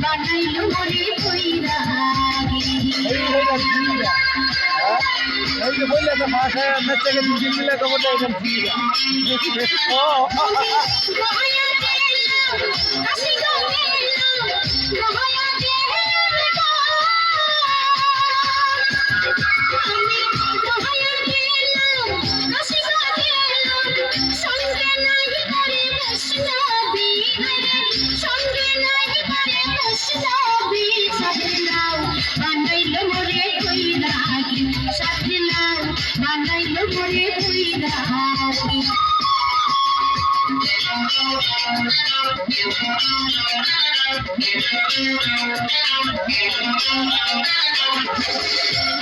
বানাইলো মনে কইরা এই যে বললে তো ভাষায় মেচে গেছি জিমিলে তো বলতে একদম ঠিক ও বানাইলো মরে কইরা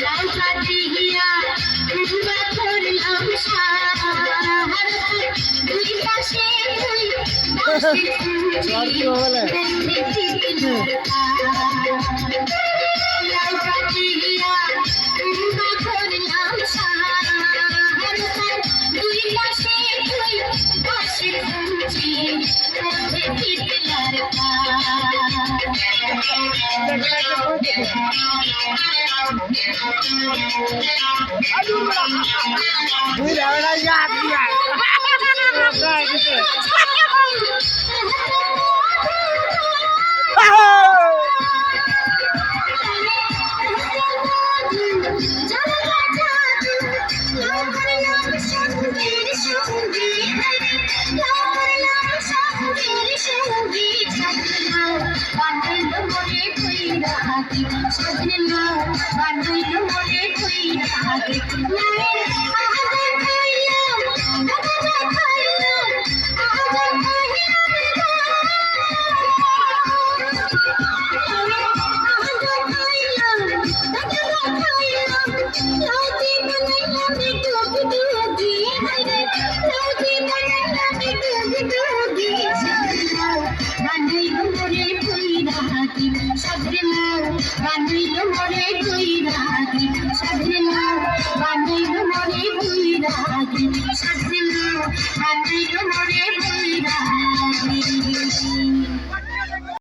লাল কাটি গিয়া উবা করলাম সাহার দুই পাশে দুই পাশে লাল কাটি গিয়া উবা করলাম সাহার দুই পাশে দুই পাশে খুঁজি মধ্যে পিতলার বানাইলো মনে কইরা বানাইলো মরে কইরা